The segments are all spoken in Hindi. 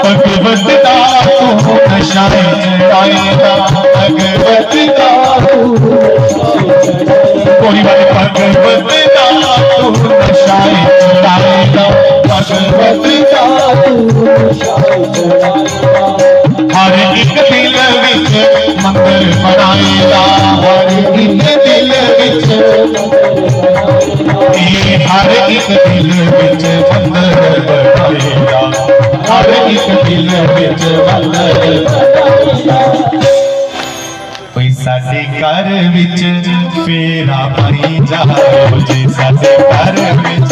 भगवत का तू नशाए चढ़ाएगा, भगवत का कोई बात, भगवत का तू नशाए चढ़ाएगा, भगवत का तू नशाए चढ़ाएगा। हर एक दिल विच मंदिर बनाएगा, हर एक दिल विच, हर एक दिल विच मंदिर बनाएगा, हर एक दिल विच मंदिर बनाएगा। कोई साडे घर विच फेरा पाई जाओ जी, साडे घर विच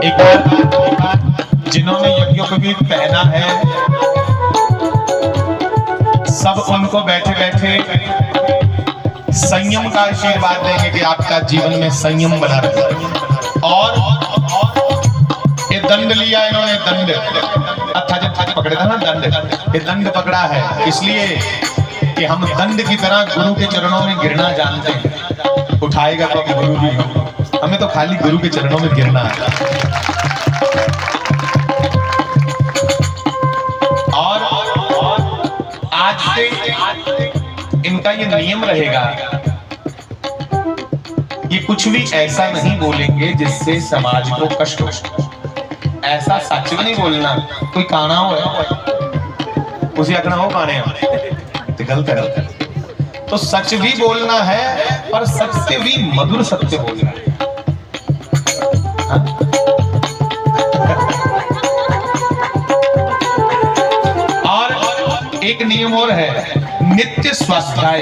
एक जिन्होंने यज्ञोपवीत पहना है, सब उनको बैठे बैठे संयम का आशीर्वाद देंगे कि आपका जीवन में संयम बना रहे। और ये दंड लिया इन्होंने, दंड थाजी पकड़े था ना, दंड, ये दंड पकड़ा है इसलिए कि हम दंड की तरह गुरु के चरणों में गिरना जानते हैं। उठाएगा तो गुरु ही हो, हमें तो खाली गुरु के चरणों में गिरना है। और आज से इनका ये नियम रहेगा, ये कुछ भी ऐसा नहीं बोलेंगे जिससे समाज को कष्ट हो। ऐसा सच भी नहीं बोलना। कोई काना हो उसे आखना हो काने तो गलत है। तो सच भी बोलना है और सच से भी मधुर सत्य बोलना है। और एक नियम और है, नित्य स्वाध्याय।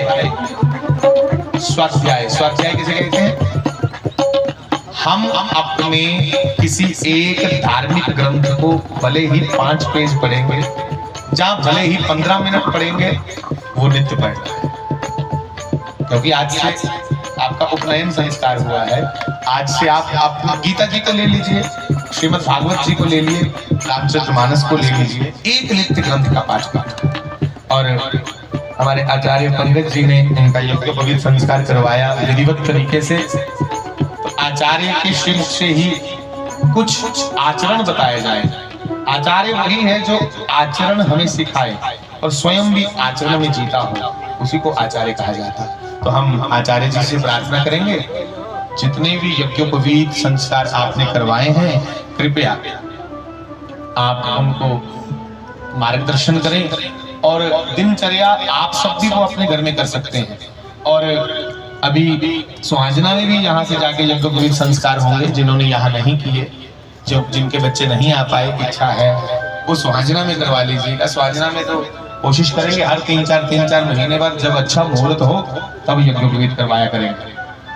स्वाध्याय, स्वाध्याय किसे कहते हैं? हम अपने किसी एक धार्मिक ग्रंथ को भले ही 5 पेज पढ़ेंगे, जहां भले ही 15 मिनट पढ़ेंगे, वो नित्य पढ़ना है। क्योंकि आज से आपका उपनयन संस्कार हुआ है। आज से आप गीता जी को ले लीजिए, श्रीमद् भागवत जी को ले लीजिए, रामचरितमानस को ले लीजिए, एक नित्य ग्रंथ का पाठ करना। और हमारे आचार्य पंडित जी ने इनका यज्ञोपवीत संस्कार करवाया विधिवत तरीके से। तो आचार्य के शिव से ही कुछ आचरण बताए जाए। आचार्य वही है जो आचरण हमें सिखाए और स्वयं भी आचरण में जीता हो, उसी को आचार्य कहा जाता है। तो हम आचार्य जी से प्रार्थना करेंगे, जितने भी यज्ञोपवीत संस्कार आपने करवाए हैं, कृपया आप उनको मार्गदर्शन करें। और दिनचर्या आप सब भी वो अपने घर में कर सकते हैं। और अभी सुहाजना में भी यहाँ से जाके यज्ञोपवीत संस्कार होंगे, जिन्होंने यहाँ नहीं किए, जो जिनके बच्चे नहीं आ पाए, इच्छा है वो सुहाजना में करवा लीजिएगा। सुहाजना में तो कोशिश करेंगे हर 3-4 महीने बाद जब अच्छा मुहूर्त हो तब यज्ञोपवीत करवाया करेंगे।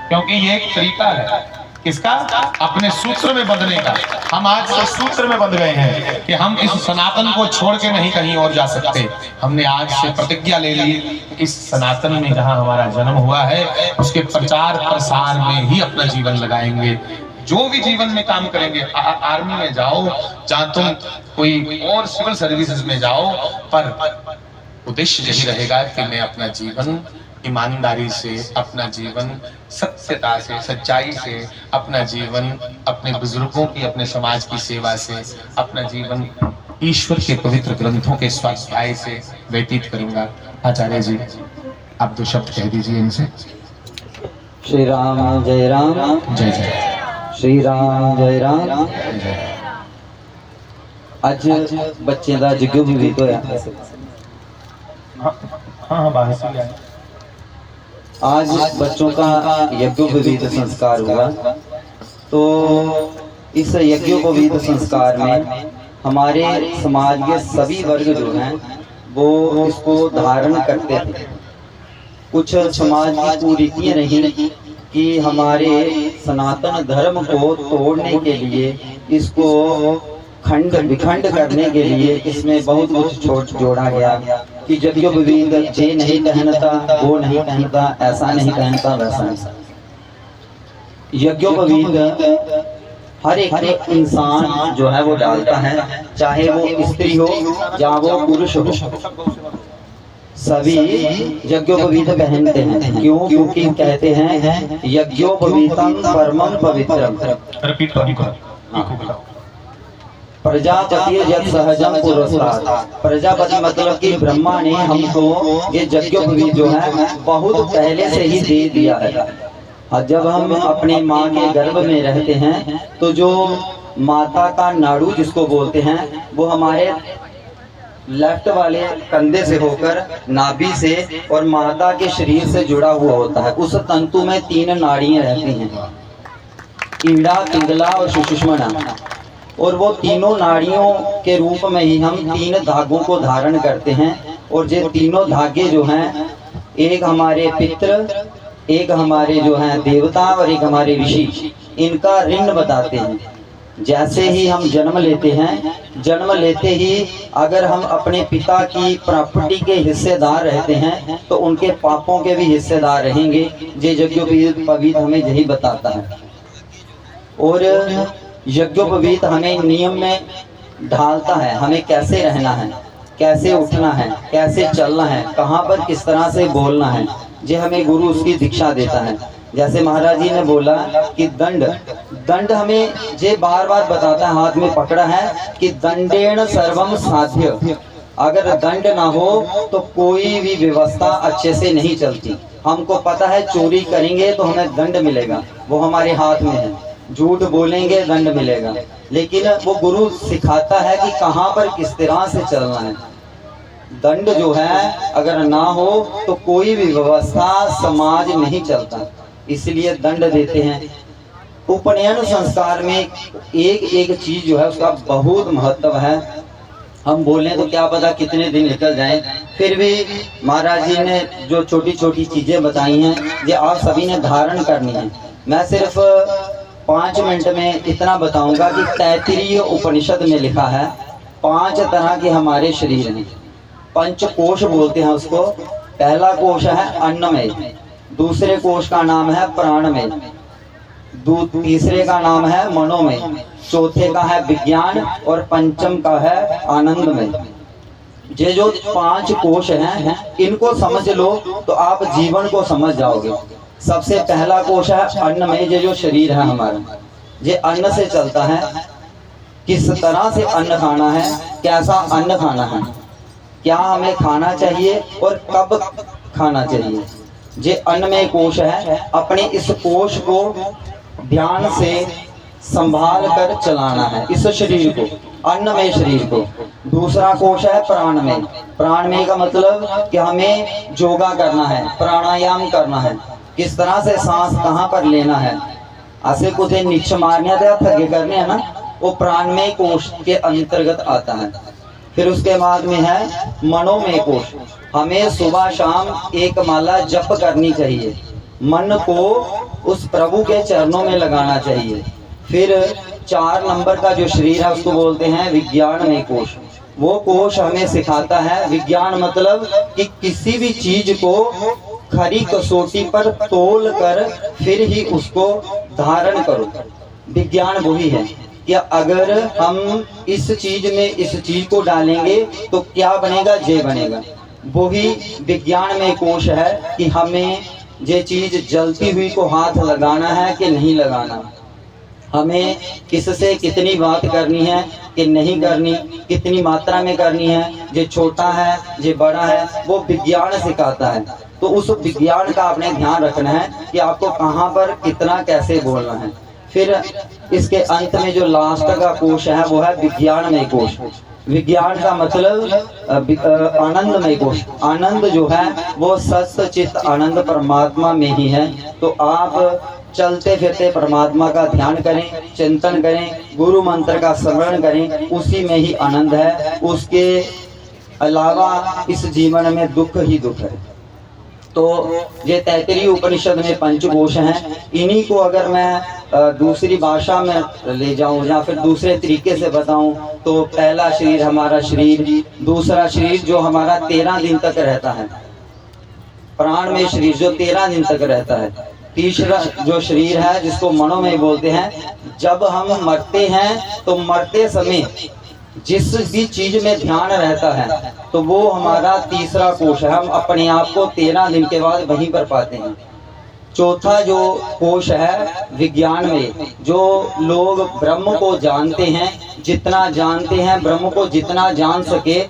क्योंकि ये एक तरीका है किसका? अपने सूत्र में बंधने का। हम आज से सूत्र में बंध गए हैं कि हम इस सनातन को छोड़ के नहीं कहीं और जा सकते। हमने आज से प्रतिज्ञा ले ली, इस सनातन में जहां हमारा जन्म हुआ है उसके प्रचार प्रसार में ही अपना जीवन लगाएंगे। जो भी जीवन में काम करेंगे, आर्मी में जाओ, जहां तुम कोई और सिविल सर्विसेज में जाओ, पर उद्देश्य यही रहेगा कि मैं अपना जीवन ईमानदारी से, अपना जीवन सत्यता से, सच्चाई से, अपना जीवन अपने बुजुर्गों की, अपने समाज की सेवा से, अपना जीवन ईश्वर के पवित्र ग्रंथों के स्वाध्याय से व्यतीत करूंगा। आचार्य जी, आप 2 शब्द कह दीजिए इनसे। श्री राम जय राम, जय जय श्री राम जय राम। आज बच्चे का यज्ञोपवीत होया। हाँ बाहर से आए। आज बच्चों का यज्ञोपवीत संस्कार हुआ। तो इस यज्ञोपवीत संस्कार में हमारे समाज के सभी वर्ग जो हैं वो इसको धारण करते थे। कुछ समाज की कुरीतियां रही कि हमारे सनातन धर्म को तोड़ने के लिए, इसको खंड विखंड करने के लिए इसमें बहुत कुछ छोड़ जोड़ा गया कि यज्ञोपवीत ये नहीं पहनता, वो नहीं पहनता, ऐसा नहीं पहनता, वैसा नहीं। यज्ञोपवीत हर एक इंसान जो है वो डालता है, चाहे वो स्त्री हो या वो पुरुष हो। सभी यज्ञोपवीत पहनते हैं। क्यों? क्योंकि कहते हैं यज्ञोपवीतम परमम पवित्रम। रिपीट करो। प्रजापति यत् सहजम पुरस्तात्। प्रजापति मतलब कि ब्रह्मा ने हमको ये यज्ञोपवीत जो है बहुत पहले से ही दे दिया है। और जब हम अपने माँ के गर्भ में रहते हैं तो जो माता का नाड़ू जिसको बोलते हैं वो हमारे लेफ्ट वाले कंधे से होकर नाभि से और माता के शरीर से जुड़ा हुआ होता है। उस तंतु में 3 नाड़ियां रहती हैं, ईड़ा, पिंगला और सुषुम्ना। और वो तीनों नाड़ियों के रूप में ही हम 3 धागों को धारण करते हैं। और ये तीनों धागे जो हैं, एक हमारे पितृ, एक हमारे जो हैं देवता और एक हमारे ऋषि, इनका ऋण बताते हैं। जैसे ही हम जन्म लेते हैं, जन्म लेते ही अगर हम अपने पिता की प्रॉपर्टी के हिस्सेदार रहते हैं तो उनके पापों के भी हिस्सेदार रहेंगे। ये यज्ञोपवीत हमें यही बताता है। और यज्ञोपवीत हमें नियम में ढालता है, हमें कैसे रहना है, कैसे उठना है, कैसे चलना है, कहाँ पर किस तरह से बोलना है। ये हमें गुरु उसकी दीक्षा देता है। जैसे महाराज जी ने बोला कि दंड हमें ये बार बार बताता है, हाथ में पकड़ा है कि दंडेन सर्वम साध्य। अगर दंड ना हो तो कोई भी व्यवस्था अच्छे से नहीं चलती। हमको पता है चोरी करेंगे तो हमें दंड मिलेगा, वो हमारे हाथ में है। झूठ बोलेंगे दंड मिलेगा। लेकिन वो गुरु सिखाता है कि कहाँ पर किस तरह से चलना है। दंड जो है अगर ना हो तो कोई भी व्यवस्था समाज नहीं चलता, इसलिए दंड देते हैं। उपनयन संस्कार में एक एक चीज जो है उसका बहुत महत्व है। हम बोलें तो क्या पता कितने दिन निकल जाएं, फिर भी महाराज जी ने जो छोटी छोटी चीजें बताई हैं ये आप सभी ने धारण करनी है। मैं सिर्फ 5 मिनट में इतना बताऊंगा कि तैत्तिरीय उपनिषद में लिखा है 5 तरह के हमारे शरीर हैं। पंचकोश बोलते हैं उसको। पहला कोश है अन्नमय, दूसरे कोश का नाम है प्राणमय, तीसरे का नाम है मनोमय, चौथे का है विज्ञान और पंचम का है आनंदमय। ये जो 5 कोश हैं इनको समझ लो तो आप जीवन को समझ जाओगे। सबसे पहला कोश है अन्नमय। ये जो शरीर है हमारा, ये अन्न से चलता है। किस तरह से अन्न खाना है, कैसा अन्न खाना है, क्या हमें खाना चाहिए और कब खाना चाहिए, ये अन्नमय कोश है। अपने इस कोश को ध्यान से संभाल कर चलाना है, इस शरीर को, अन्नमय शरीर को। दूसरा कोश है प्राणमय। प्राणमय का मतलब कि हमें योगा करना है, प्राणायाम करना है, किस तरह से सांस कहाँ पर लेना है। ऐसे कुछ नीचे मारने या थके करने हैं ना, वो प्राणमय कोश के अंतर्गत आता है। फिर उसके बाद में है मनोमय कोश। हमें सुबह शाम 1 माला जप करनी चाहिए, मन को उस प्रभु के चरणों में लगाना चाहिए। फिर 4 नंबर का जो शरीर है उसको बोलते हैं विज्ञानमय कोश। वो कोश हमें सिखाता है, विज्ञान मतलब कि किसी भी चीज को खरी कसौटी पर तोल कर फिर ही उसको धारण करो। विज्ञान वही है कि अगर हम इस चीज में इस चीज को डालेंगे तो क्या बनेगा, ये बनेगा। वही विज्ञान में कोश है कि हमें ये चीज जलती हुई को हाथ लगाना है कि नहीं लगाना, हमें किससे कितनी बात करनी है कि नहीं करनी, कितनी मात्रा में करनी है, ये छोटा है ये बड़ा है, वो विज्ञान सिखाता है। तो उस विज्ञान का आपने ध्यान रखना है कि आपको कहाँ पर कितना कैसे बोलना है। फिर इसके अंत में जो लास्ट का कोश है वो है विज्ञानमय कोश। विज्ञान का मतलब आनंदमय कोश। आनंद जो है वो सत्य चित्त आनंद परमात्मा में ही है। तो आप चलते फिरते परमात्मा का ध्यान करें, चिंतन करें, गुरु मंत्र का स्मरण करें, उसी में ही आनंद है। उसके अलावा इस जीवन में दुख ही दुख है। तो ये तैत्तिरीय उपनिषद में पंचकोश हैं। इन्हीं को अगर मैं दूसरी भाषा में ले जाऊं या फिर दूसरे तरीके से बताऊं तो पहला शरीर हमारा शरीर, दूसरा शरीर जो हमारा 13 दिन तक रहता है, प्राण में शरीर जो 13 दिन तक रहता है। तीसरा जो शरीर है जिसको मनोमय बोलते हैं, जब हम मरते हैं तो मरते समय जिस भी चीज में ध्यान रहता है तो वो हमारा तीसरा कोश है। हम अपने आप को 13 दिन के बाद वहीं पर पाते हैं। चौथा जो कोश है विज्ञान में, जो लोग ब्रह्म को जानते हैं, जितना जानते हैं ब्रह्म को जितना जान सके,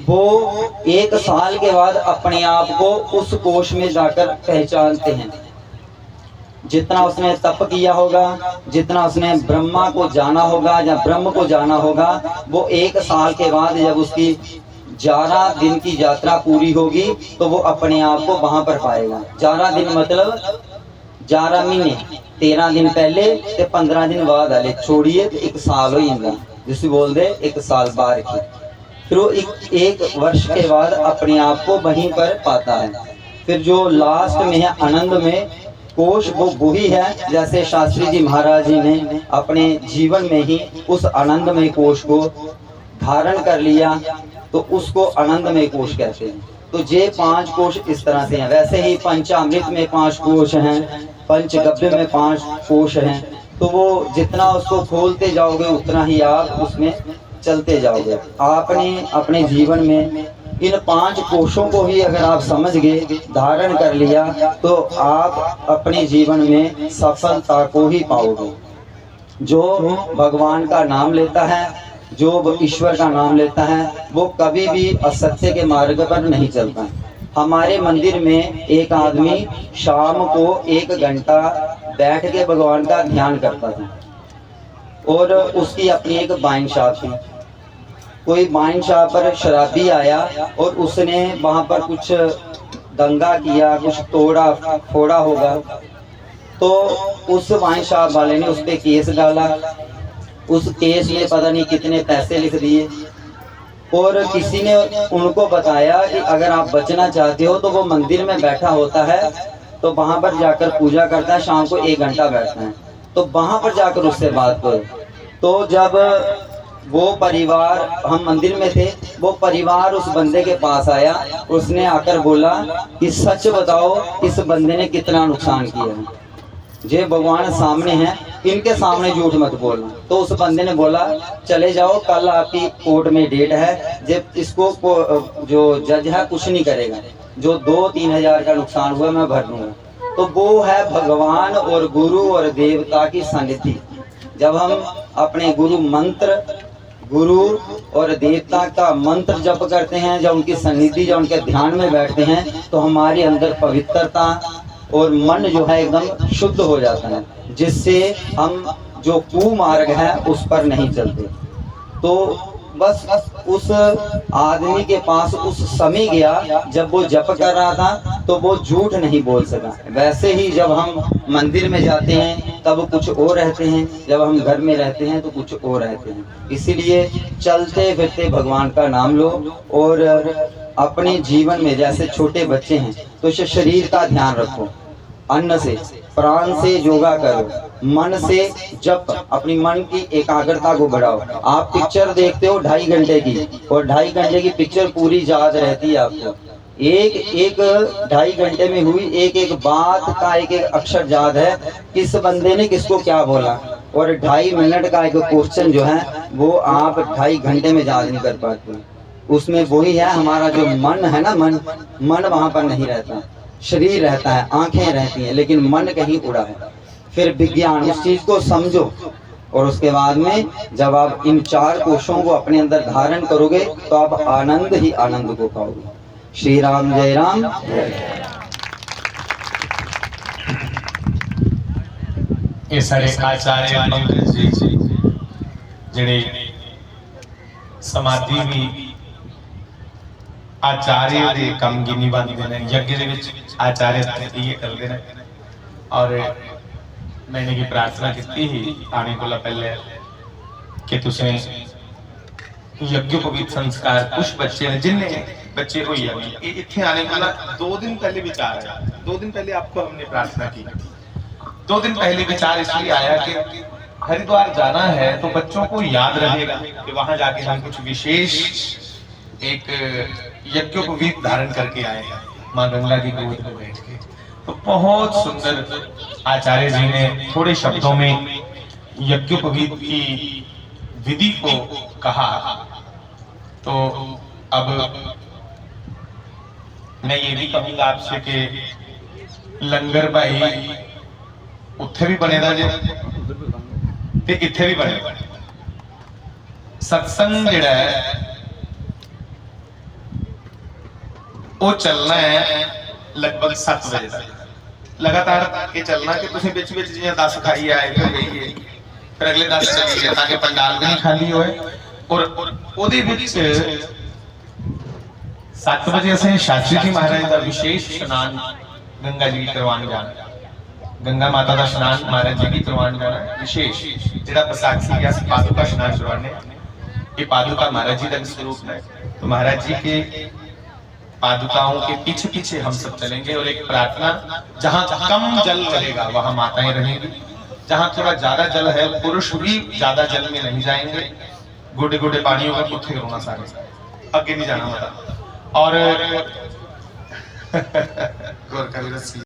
वो 1 साल के बाद अपने आप को उस कोश में जाकर पहचानते हैं। जितना उसने तप किया होगा, जितना उसने ब्रह्मा को जाना होगा या ब्रह्म को जाना होगा, वो 1 साल के बाद जब उसकी 11 दिन की यात्रा पूरी होगी तो वो अपने आप को वहां पर पाएगा। 11 दिन मतलब 11 महीने, 13 दिन पहले ते 15 दिन बाद आले छोड़िए तो 1 साल हो जाएगा, जिसे बोल दे 1 साल बार की। फिर वो एक वर्ष के बाद अपने आप को वहीं पर पाता है। फिर जो लास्ट में है आनंद में कोश, वो वही है जैसे शास्त्री जी महाराज जी ने अपने जीवन में ही उस आनंदमय कोश को धारण कर लिया, तो उसको आनंदमय कोश कहते हैं। तो ये 5 कोश इस तरह से हैं। वैसे ही पंचामृत में 5 कोश हैं, पंचगव्य में 5 कोश हैं। तो वो जितना उसको खोलते जाओगे उतना ही आप उसमें चलते जाओगे। आपने अपने जीवन में इन 5 कोशों को ही अगर आप समझ गए, धारण कर लिया, तो आप अपने जीवन में सफलता को ही पाओगे। जो भगवान का नाम लेता है, जो ईश्वर का नाम लेता है, वो कभी भी असत्य के मार्ग पर नहीं चलता। हमारे मंदिर में एक आदमी शाम को 1 घंटा बैठ के भगवान का ध्यान करता था, और उसकी अपनी एक वाइन शॉप थी। कोई वाइन शॉप पर शराबी आया और उसने वहाँ पर कुछ दंगा किया, कुछ तोड़ा फोड़ा होगा, तो उस वाइन शॉप वाले ने उस पर केस डाला। उस केस में पता नहीं कितने पैसे लिख दिए, और किसी ने उनको बताया कि अगर आप बचना चाहते हो तो वो मंदिर में बैठा होता है, तो वहाँ पर जाकर पूजा करता है, शाम को 1 घंटा बैठता है, तो वहाँ पर जाकर उससे बात करो। तो जब वो परिवार, हम मंदिर में थे, वो परिवार उस बंदे के पास आया, उसने आकर बोला कि सच बताओ इस बंदे ने कितना नुकसान किया है, जे भगवान सामने हैं, इनके सामने झूठ मत बोलना। तो उस बंदे ने बोला चले जाओ, कल आपकी कोर्ट में डेट है, जब इसको जो जज है कुछ नहीं करेगा, जो 2-3 हज़ार का नुकसान हुआ मैं भर दूंगा। तो वो है भगवान और गुरु और देवता की सन्निधि। जब हम अपने गुरु और देवता का मंत्र जप करते हैं, जब उनकी सन्निधि, जब उनके ध्यान में बैठते हैं, तो हमारे अंदर पवित्रता और मन जो है एकदम शुद्ध हो जाता है, जिससे हम जो कुमार्ग है उस पर नहीं चलते। तो बस उस आदमी के पास उस समय गया जब वो जप कर रहा था, तो वो झूठ नहीं बोल सका। वैसे ही जब हम मंदिर में जाते हैं तब कुछ और रहते हैं, जब हम घर में रहते हैं तो कुछ और रहते हैं। इसीलिए चलते फिरते भगवान का नाम लो, और अपने जीवन में जैसे छोटे बच्चे हैं तो इस शरीर का ध्यान रखो, अन्न से प्राण से योगा करो, मन से जप, अपनी मन की एकाग्रता को बढ़ाओ। आप पिक्चर देखते हो 2.5 घंटे की, और 2.5 घंटे की पिक्चर पूरी याद रहती है आपको। एक 2.5 घंटे में हुई एक बात का एक अक्षर याद है, किस बंदे ने किसको क्या बोला, और 2.5 मिनट का एक क्वेश्चन जो है वो आप 2.5 घंटे में याद नहीं कर पाते। उसमें वही है हमारा जो मन है ना, मन वहां पर नहीं रहता, शरीर रहता है, आंखें रहती हैं, लेकिन मन कहीं उड़ा है। फिर विज्ञान, उस चीज को समझो, और उसके बाद में जब आप इन 4 कोशों को अपने अंदर धारण करोगे तो आप आनंद ही आनंद को पाओगे। श्री राम, जय राम। ये सारे आचार्य पंकज जी जिहड़े समाधि भी आचार्य दे काम गिनी बनते हैं, यज्ञ दे विच आचार्य ये करते हैं। और मैंने की प्रार्थना की ही आने को पहले कि तुसें यज्ञोपवीत संस्कार कुछ बच्चे ने, जिन्हें बच्चे हुई है इतने आने को 2 दिन पहले विचार आया। 2 दिन पहले आपको हमने प्रार्थना की। 2 दिन पहले विचार इसलिए आया कि हरिद्वार जाना है तो बच्चों को याद रहेगा कि वहां जाके हम कुछ विशेष एक यज्ञोपवीत धारण करके आए हैं, माँ गंगा की गोद में बैठ के। तो बहुत सुंदर आचार्य जी ने थोड़े शब्दों में यज्ञोपवीत की विधि को कहा, तो अब मैं ये भी कहूंगा आपसे कि लंगर भाई उत्थे भी बनेगा जे ते इत्थे भी बनेगा। सत्संग जिहड़ा है वो चलना है लगभग 7 बजे तक लगातार ये चलना कि तुसीं विच विच जिवें 10 खाई आए फिर गई फिर अगले 10 चलिए ताकि पंडाल भी नहीं खाली होए। और ओदे विच 7 बजे असें शास्त्री जी महाराज का विशेष स्नान गंगा जी करवान जाना, गंगा माता का स्नान महाराज जी की करवान जाना विशेष जिहड़ा बैसाखी या पादुका स्नान करवाने। ये पादुका महाराज जी का स्वरूप है, तो महाराज जी के पादुकाओं के पीछे पीछे हम सब चलेंगे। और एक प्रार्थना, जहां कम जल रहेगा वहां माताएं रहेंगी, जहां थोड़ा ज्यादा जल है पुरुष भी ज्यादा जल में नहीं जाएंगे। गोडे गोडे पानियों का पुथे रोना सारे आगे नहीं जाना माता। और गोरखा भी रस्सी